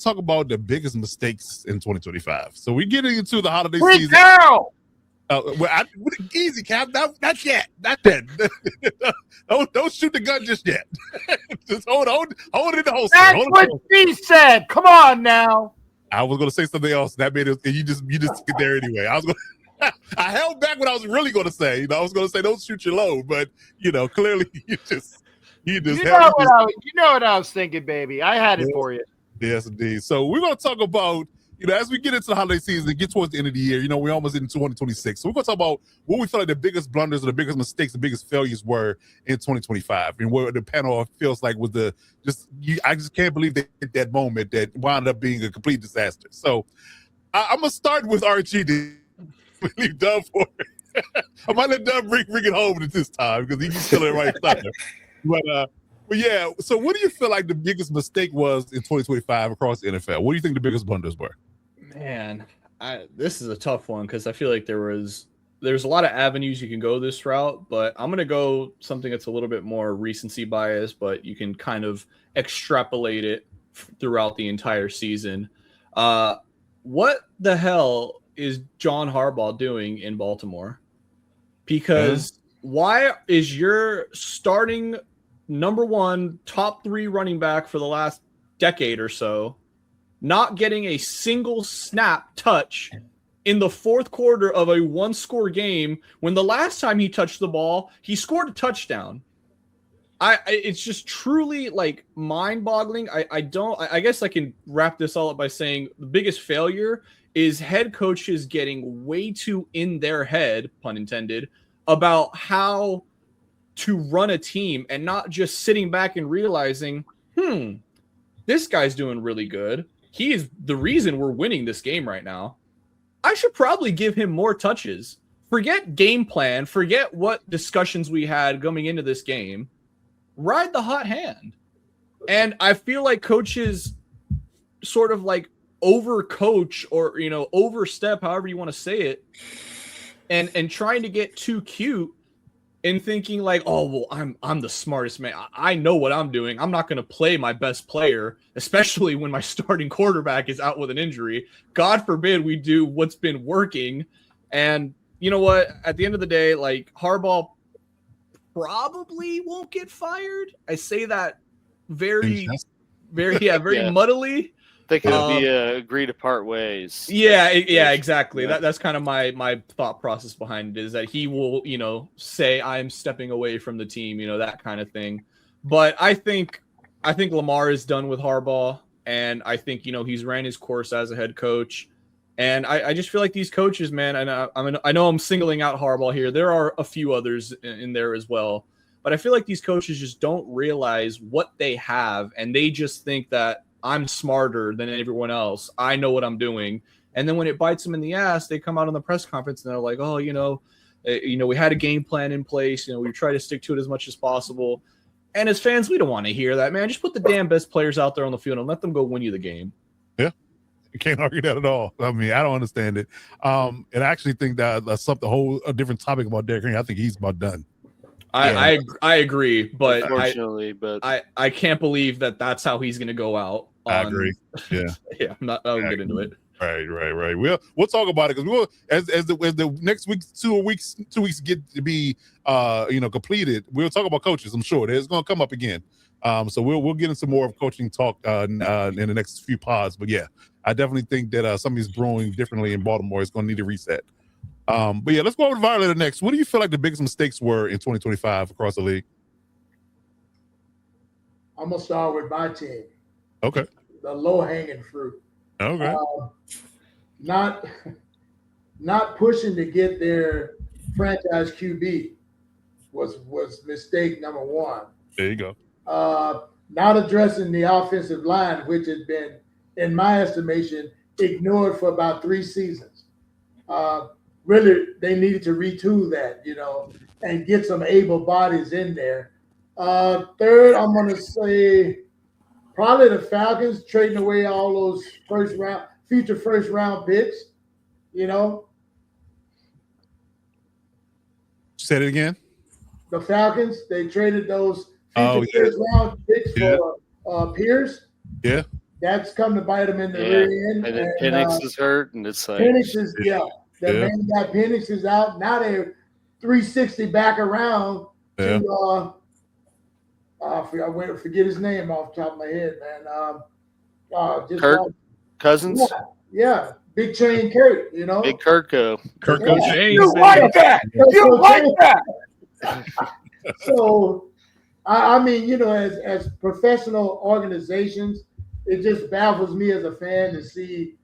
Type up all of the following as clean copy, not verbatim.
talk about the biggest mistakes in 2025. So we're getting into the holiday Freak season. out! Easy, Cap. Not yet. Not yet. don't shoot the gun just yet. Just hold it in the holster. That's what she said. Come on now. I was going to say something else. That made it. You just get there anyway. I held back what I was really going to say. I was going to say don't shoot your load, but clearly you know what I was thinking, baby. I had it for you. Yes, indeed. So we're going to talk about, as we get into the holiday season and get towards the end of the year, we're almost into 2026. So we're going to talk about what we feel like the biggest blunders or the biggest mistakes, the biggest failures were in 2025, and what the panel feels like was I just can't believe they hit that moment that wound up being a complete disaster. So I'm going to start with RG. Leave Dub for it. I might let Dub bring it home at this time because he's killing it right there. But yeah, so what do you feel like the biggest mistake was in 2025 across the NFL? What do you think the biggest blunders were? Man, this is a tough one because I feel like there's a lot of avenues you can go this route, but I'm going to go something that's a little bit more recency bias, but you can kind of extrapolate it throughout the entire season. What the hell is John Harbaugh doing in Baltimore? Because why is your starting number one top 3 running back for the last decade or so not getting a single snap touch in the fourth quarter of a 1-score game when the last time he touched the ball, he scored a touchdown? It's just truly like mind-boggling. I guess I can wrap this all up by saying the biggest failure is head coaches getting way too in their head, pun intended, about how to run a team and not just sitting back and realizing, this guy's doing really good. He is the reason we're winning this game right now. I should probably give him more touches. Forget game plan. Forget what discussions we had coming into this game. Ride the hot hand. And I feel like coaches sort of like overcoach or, overstep, however you want to say it, and trying to get too cute and thinking like, oh, well, I'm the smartest man. I know what I'm doing. I'm not going to play my best player, especially when my starting quarterback is out with an injury. God forbid we do what's been working. And you know what? At the end of the day, like, Harbaugh probably won't get fired. I say that very muddily. They could be agree to part ways. Yeah, exactly. Yeah. That's kind of my thought process behind it, is that he will, say I'm stepping away from the team, that kind of thing. But I think Lamar is done with Harbaugh, and I think he's ran his course as a head coach. And I just feel like these coaches, man, and I know I'm singling out Harbaugh here. There are a few others in there as well, but I feel like these coaches just don't realize what they have, and they just think that I'm smarter than everyone else. I know what I'm doing. And then when it bites them in the ass, they come out on the press conference and they're like, oh, we had a game plan in place. We try to stick to it as much as possible. And as fans, we don't want to hear that, man. Just put the damn best players out there on the field and let them go win you the game. Yeah. You can't argue that at all. I mean, I don't understand it. And I actually think that's something a different topic about Derrick Henry. I think he's about done. I agree, but unfortunately, I can't believe that that's how he's going to go out. I agree. Yeah, yeah. I'll get into it. Right. We'll talk about it because as the next week, 2 weeks get to be completed. We'll talk about coaches. I'm sure it's going to come up again. So we'll get into more of coaching talk in the next few pods. But yeah, I definitely think that something's brewing differently in Baltimore. It's going to need a reset. But yeah, let's go over to Violator next. What do you feel like the biggest mistakes were in 2025 across the league? I'm gonna start with my team. Okay. The low-hanging fruit. Okay. Not pushing to get their franchise QB was mistake number one. There you go. Not addressing the offensive line, which has been, in my estimation, ignored for about 3 seasons. Really, they needed to retool that, and get some able bodies in there. Third, I'm going to say probably the Falcons trading away all those future first round picks, Say it again. The Falcons, they traded those future first round picks for Pierce. Yeah. that's come to bite him in the rear end. And Penix is hurt, and it's like Penix is the man got Penix is out. Now they're 360 back around to I forget his name off the top of my head, man. Just Kirk Cousins. Yeah. Big Chain Kirk, Big Kirko. Kirko Chain. You like that? You like that? So, I mean, as professional organizations, it just baffles me as a fan to see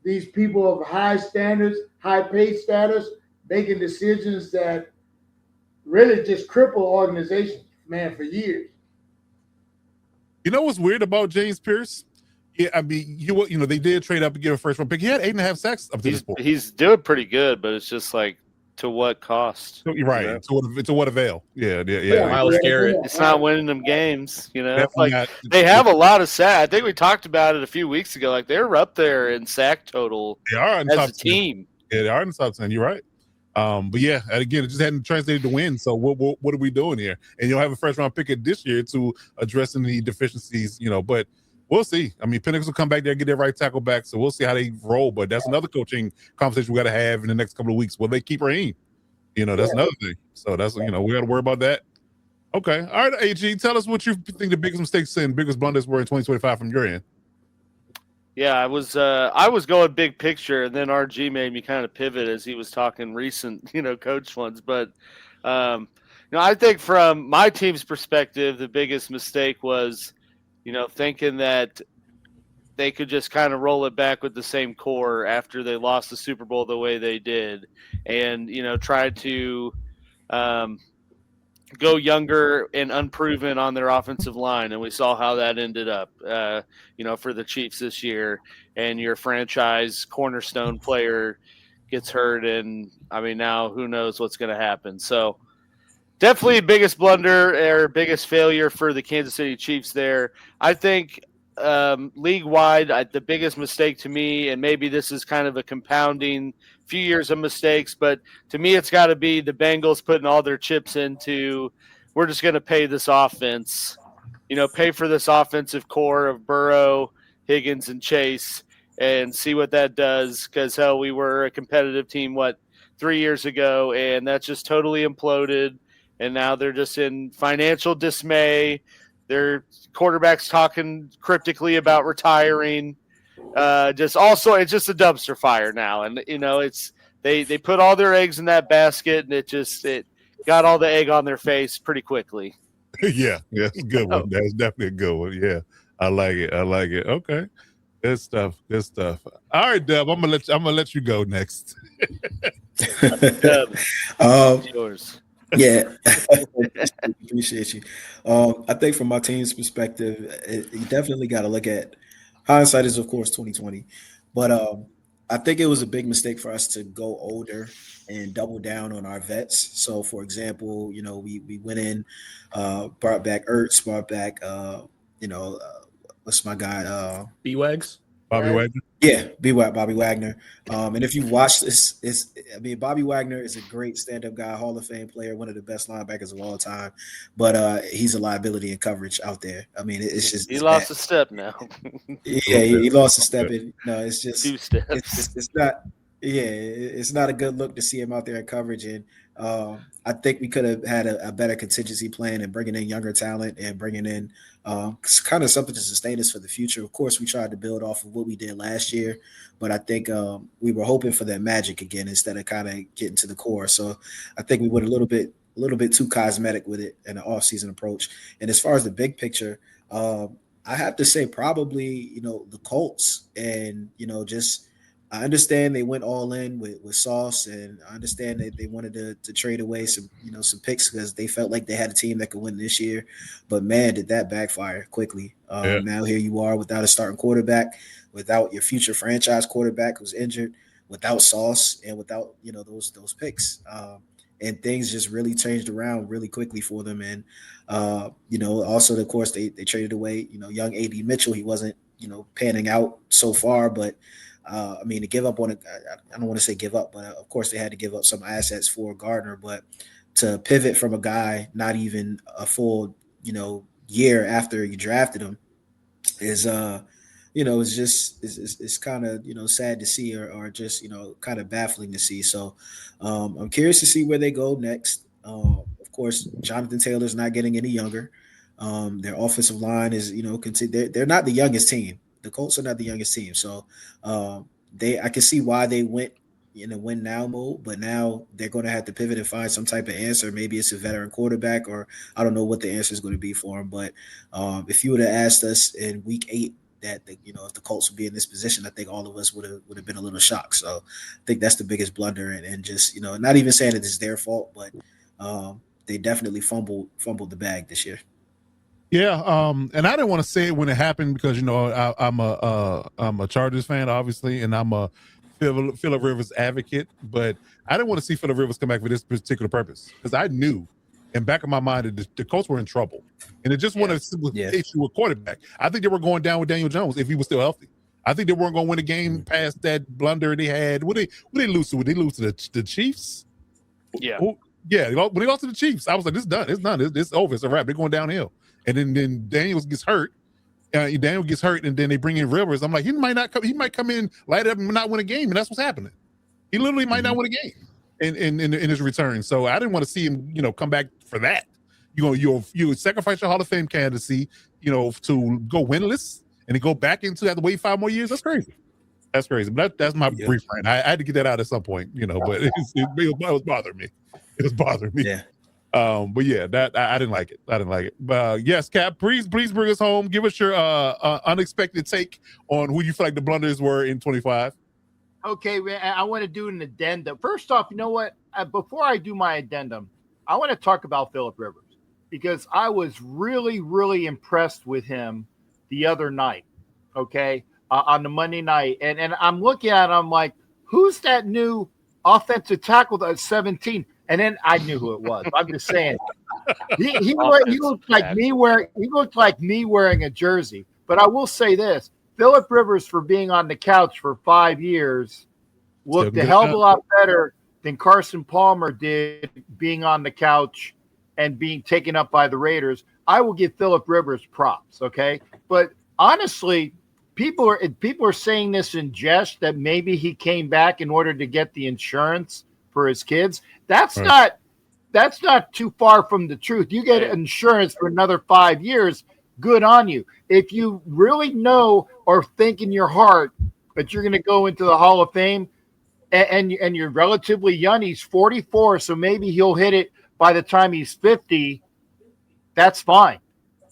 these people of high standards, high paid status, making decisions that really just cripple organizations, man, for years. You know what's weird about James Pierce? Yeah, I mean, they did trade up and give a first round pick. He had 8.5 sacks up to this point. He's doing pretty good, but it's just like, to what cost? Right. To what avail? Yeah. Myles Garrett. It's not winning them games, Definitely not. They have a lot of sack. I think we talked about it a few weeks ago. Like, they're up there in sack total. They are in the top as a team. 10. Yeah, they are in the top 10. You're right. But yeah, and again, it just hadn't translated to win. So what are we doing here? And you'll have a first round pick this year to addressing the deficiencies, but we'll see. I mean, Penix will come back there, get their right tackle back. So we'll see how they roll. But that's another coaching conversation we got to have in the next couple of weeks. Will they keep Raheem? That's another thing. So that's, we got to worry about that. Okay. All right, AG, tell us what you think the biggest mistakes and biggest blunders were in 2025 from your end. Yeah, I was going big picture, and then RG made me kind of pivot as he was talking recent, coach ones. But, I think from my team's perspective, the biggest mistake was, thinking that they could just kind of roll it back with the same core after they lost the Super Bowl the way they did, and try to go younger and unproven on their offensive line, and we saw how that ended up. For the Chiefs this year, and your franchise cornerstone player gets hurt, and I mean now who knows what's going to happen. So definitely biggest blunder or biggest failure for the Kansas City Chiefs there. I think league-wide, the biggest mistake to me, and maybe this is kind of a compounding few years of mistakes, but to me it's got to be the Bengals putting all their chips into, we're just going to pay this offense, pay for this offensive core of Burrow, Higgins, and Chase, and see what that does, because, hell, we were a competitive team, 3 years ago, and that's just totally imploded, and now they're just in financial dismay. Their quarterback's talking cryptically about retiring. It's just a dumpster fire now, and it's they put all their eggs in that basket, and it got all the egg on their face pretty quickly. Yeah, it's a good one. That's definitely a good one. Yeah, I like it. Okay, good stuff. All right, Dub, I'm gonna let you go next. Dub, yours. Yeah, appreciate you. I think from my team's perspective, you definitely got to look at hindsight is of course 2020, but I think it was a big mistake for us to go older and double down on our vets. So, for example, we went in, brought back Ertz, brought back, what's my guy? B-Wags? Bobby Wagner. Yeah, Bobby Wagner. And if you watch this, Bobby Wagner is a great stand-up guy, Hall of Fame player, one of the best linebackers of all time. But he's a liability in coverage out there. I mean, it's just he lost a step now. Yeah, he lost a step. It's just 2 steps. It's not. Yeah, it's not a good look to see him out there in coverage. And I think we could have had a better contingency plan and bringing in younger talent and bringing in kind of something to sustain us for the future. Of course, we tried to build off of what we did last year, but I think we were hoping for that magic again instead of kind of getting to the core. So I think we went a little bit too cosmetic with it in the offseason approach. And as far as the big picture, I have to say probably, the Colts and, just I understand they went all in with Sauce, and I understand that they wanted to trade away some picks because they felt like they had a team that could win this year. But man, did that backfire quickly. Now here you are without a starting quarterback, without your future franchise quarterback who's injured, without Sauce, and without those picks. And things just really changed around really quickly for them. And also of course they traded away young A.D. Mitchell. He wasn't panning out so far, but to give up on it, I don't want to say give up, but of course they had to give up some assets for Gardner. But to pivot from a guy not even a full, year after you drafted him is it's kind of sad to see or just kind of baffling to see. So I'm curious to see where they go next. Of course, Jonathan Taylor's not getting any younger. Their offensive line is they're not the youngest team. The Colts are not the youngest team. So I can see why they went in a win now mode, but now they're going to have to pivot and find some type of answer. Maybe it's a veteran quarterback, or I don't know what the answer is going to be for him. But if you would have asked us in week 8 that if the Colts would be in this position, I think all of us would have been a little shocked. So I think that's the biggest blunder, and just not even saying that it's their fault, but they definitely fumbled the bag this year. Yeah, and I didn't want to say it when it happened because I'm a Chargers fan, obviously, and I'm a Phillip Rivers advocate, but I didn't want to see Phillip Rivers come back for this particular purpose because I knew in back of my mind that the Colts were in trouble, and it just wasn't a simple issue with quarterback. I think they were going down with Daniel Jones if he was still healthy. I think they weren't going to win a game past that blunder they had. What they lose to? Would they lose to the Chiefs? Yeah. When they lost to the Chiefs, I was like, "This is done. It's done. It's over. It's a wrap. They're going downhill." And then Daniel gets hurt. And then they bring in Rivers. I'm like, he might not come. He might come in, light up, and not win a game, and that's what's happening. He literally might not win a game in his return. So I didn't want to see him, come back for that. You sacrifice your Hall of Fame candidacy, to go winless and then go back into that to wait 5 more years. That's crazy. That's crazy. But that's my brief rant. I had to get that out at some point, but it was bothering me. It was bothering me. Yeah. But yeah, that I didn't like it. But yes, Cap, please bring us home. Give us your unexpected take on who you feel like the blunders were in 25. Okay, I want to do an addendum. First off, you know what? Before I do my addendum, I want to talk about Phillip Rivers because I was really, really impressed with him the other night. Okay, on the Monday night, and I'm looking at him like, who's that new offensive tackle that's 17? And then I knew who it was. I'm just saying. He looked like me wearing a jersey. But I will say this: Phillip Rivers, for being on the couch for 5 years, looked a hell of a lot better than Carson Palmer did being on the couch and being taken up by the Raiders. I will give Phillip Rivers props. Okay, but honestly, people are saying this in jest that maybe he came back in order to get the insurance for his kids. That's not too far from the truth. You get insurance for another 5 years, good on you. If you really know or think in your heart that you're going to go into the Hall of Fame and you're relatively young, he's 44, so maybe he'll hit it by the time he's 50. That's fine.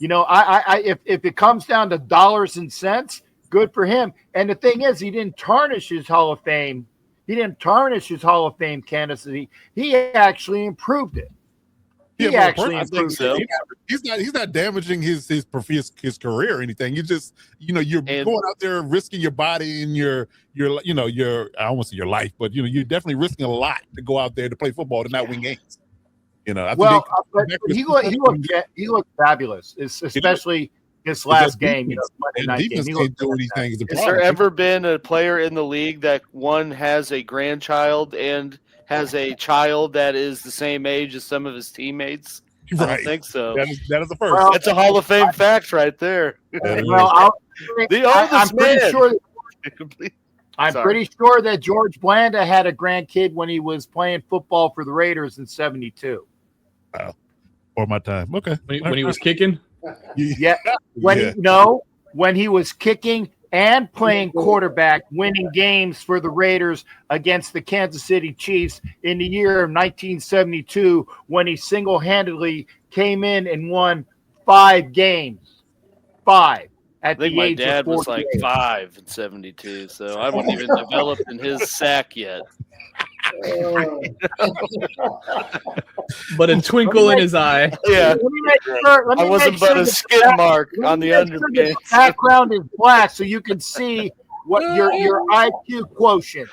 If it comes down to dollars and cents, good for him. And the thing is, he didn't tarnish his Hall of Fame. He didn't tarnish his Hall of Fame candidacy. He actually improved it. He's not damaging his career or anything. You just you're going out there risking your body and your I don't want to say your life, but you're definitely risking a lot to go out there to play football to not win games. He looked fabulous, especially this last game. Has there ever been a player in the league that one has a grandchild and has a child that is the same age as some of his teammates? Right. I don't think so. That is the first. Well, that's a Hall of Fame fact right there. I'm pretty sure that George Blanda had a grandkid when he was playing football for the Raiders in '72. Wow. For my time. Okay. When he was kicking? Yeah. When he was kicking and playing quarterback, winning games for the Raiders against the Kansas City Chiefs in the year of 1972, when he single-handedly came in and won 5 games. 5. I think my dad was like 5 in '72, so I wasn't even developed in his sack yet. But a twinkle in his eye. Yeah, I wasn't but a skid mark on the underpants. Background is black, so you can see what your IQ quotient.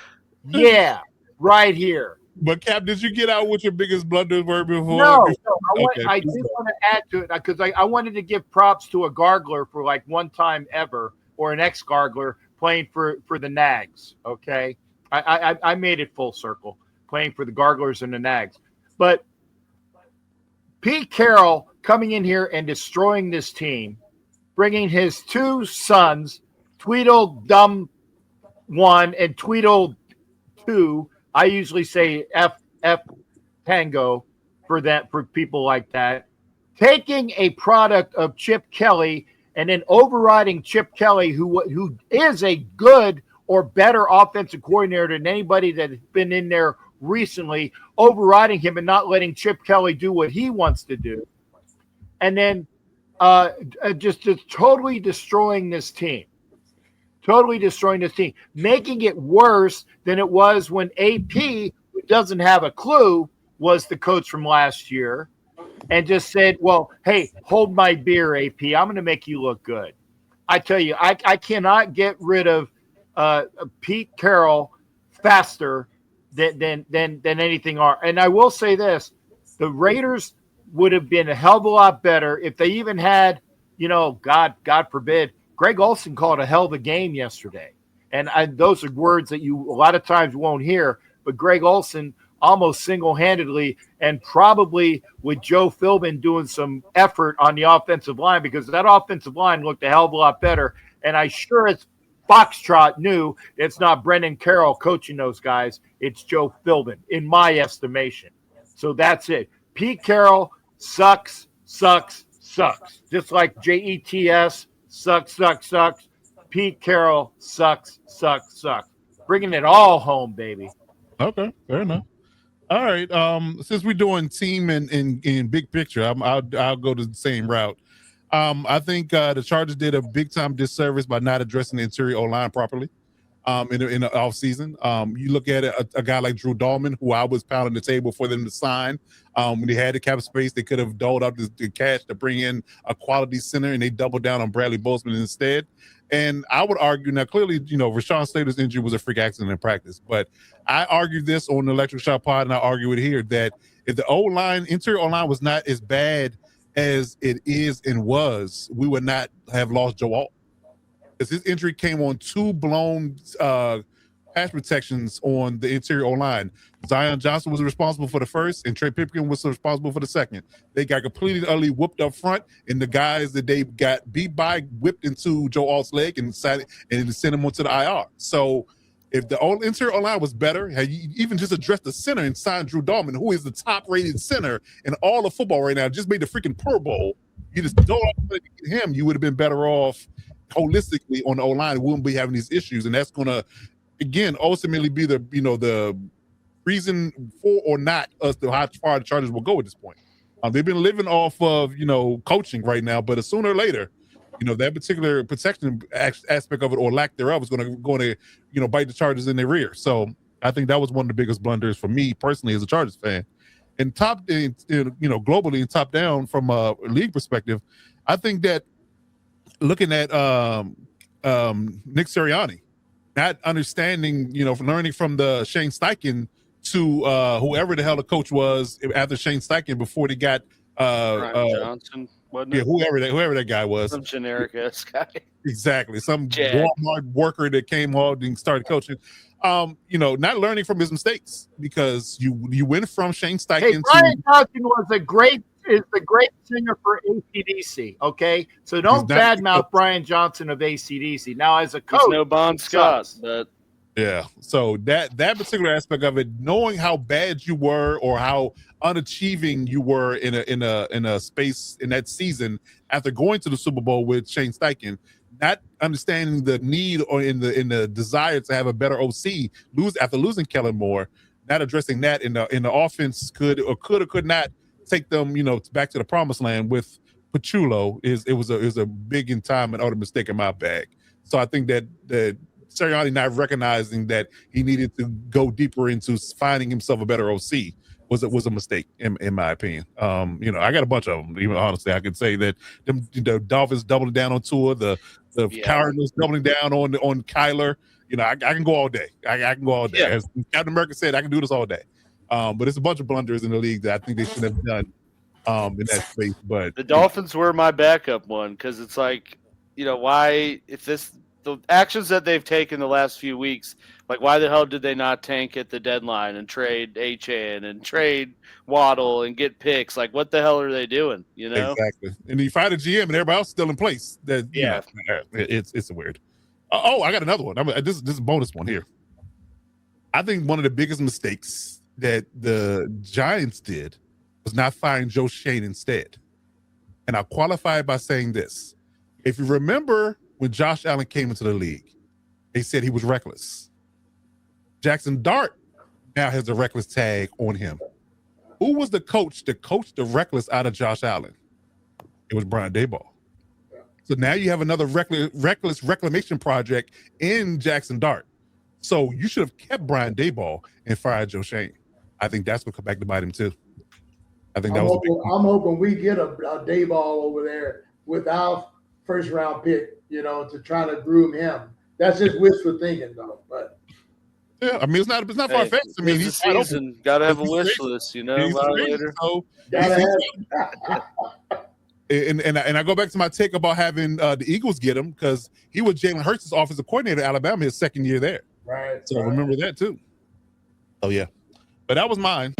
Yeah, right here. But Cap, did you get out what your biggest blunders were before? No. I do want to add to it because I wanted to give props to a gargler for like one time ever, or an ex-gargler playing for the Nags. Okay, I made it full circle, playing for the Garglers and the Nags. But Pete Carroll coming in here and destroying this team, bringing his 2 sons Tweedledum 1 and Tweedle 2. I usually say F Tango for people like that. Taking a product of Chip Kelly and then overriding Chip Kelly, who is a good or better offensive coordinator than anybody that's been in there recently, overriding him and not letting Chip Kelly do what he wants to do. And then just totally destroying this team. Making it worse than it was when AP, who doesn't have a clue, was the coach from last year, and just said, well, hey, hold my beer, AP. I'm going to make you look good. I tell you, I cannot get rid of Pete Carroll faster than anything are. And I will say this, the Raiders would have been a hell of a lot better if they even had, God forbid, Greg Olsen called a hell of a game yesterday. And those are words that you a lot of times won't hear, but Greg Olsen almost single-handedly, and probably with Joe Philbin doing some effort on the offensive line, because that offensive line looked a hell of a lot better. And I sure as Foxtrot knew it's not Brendan Carroll coaching those guys. It's Joe Philbin, in my estimation. So that's it. Pete Carroll sucks. Just like JETS sucks. Pete Carroll sucks. Bringing it all home, baby. Okay, fair enough. All right. Since we're doing team and big picture, I'll go to the same route. I think the Chargers did a big time disservice by not addressing the interior O-line properly. In the off season, you look at a guy like Drew Dahlman, who I was pounding the table for them to sign. When they had the cap space, they could have doled out the cash to bring in a quality center, and they doubled down on Bradley Bozeman instead. And I would argue now, clearly, Rashawn Slater's injury was a freak accident in practice, but I argued this on the Electric Shot Pod, and I argue it here, that if the interior O-line was not as bad as it is and was, we would not have lost Joe Alt. Because his injury came on two blown pass protections on the interior O-line. Zion Johnson was responsible for the first, and Trey Pipkin was responsible for the second. They got completely utterly whooped up front, and the guys that they got beat by whipped into Joe Alt's leg and sent him onto the IR. So if the interior O-line was better, had you even just addressed the center and signed Drew Dahlman, who is the top-rated center in all of football right now, just made the freaking Pro Bowl, you just don't get him, you would have been better off holistically on the O-line. We wouldn't be having these issues, and that's going to, again, ultimately be the reason for or not us to how far the Chargers will go at this point. They've been living off of coaching right now, but sooner or later, that particular protection aspect of it or lack thereof is going to bite the Chargers in their rear. So I think that was one of the biggest blunders for me personally as a Chargers fan. And globally and top down from a league perspective, I think that looking at Nick Sirianni, not understanding, learning from the Shane Steichen to whoever the hell the coach was after Shane Steichen before they got Johnson, wasn't it? Whoever that guy was. Some generic ass guy. Exactly. Some Walmart worker that came on and started coaching. Not learning from his mistakes, because you went from Shane Steichen. Hey, Brian Johnson is the great singer for AC/DC. Okay, so don't badmouth Brian Johnson of AC/DC. Now, as a coach, he's no Bon Scott, but yeah. So that particular aspect of it, knowing how bad you were or how unachieving you were in a space in that season after going to the Super Bowl with Shane Steichen, not understanding the need or in the desire to have a better OC after losing Kellen Moore, not addressing that in the offense could or could not take them, back to the promised land with Pachulo. It was a big in time and utter mistake in my bag. So I think that Sirianni not recognizing that he needed to go deeper into finding himself a better OC was a mistake in my opinion. I got a bunch of them. Even honestly, I could say that the Dolphins doubling down on Tua, the Cardinals doubling down on Kyler. I can go all day. I can go all day. Yeah. As Captain America said, I can do this all day. But it's a bunch of blunders in the league that I think they should have done in that space. But the Dolphins were my backup one, because it's like, why, if the actions that they've taken the last few weeks, like why the hell did they not tank at the deadline and trade Achane and trade Waddle and get picks? Like, what the hell are they doing? Exactly. And you find a GM and everybody else still in place. It's weird. I got another one. This is a bonus one here. I think one of the biggest mistakes that the Giants did was not firing Joe Shane instead. And I'll qualify it by saying this. If you remember when Josh Allen came into the league, they said he was reckless. Jackson Dart now has a reckless tag on him. Who was the coach that coached the reckless out of Josh Allen? It was Brian Daboll. So now you have another reckless reclamation project in Jackson Dart. So you should have kept Brian Daboll and fired Joe Shane. I think that's going to come back to bite him too. I think that I'm hoping we get a Daboll over there without first round pick, to try to groom him. That's just wishful thinking, though. But yeah, I mean, it's not far fetched. I mean, he's the season. Got to have a wish list, later. So gotta have. And I go back to my take about having the Eagles get him because he was Jalen Hurts' offensive coordinator at Alabama his second year there. Right. So remember that too. Oh yeah, but that was mine.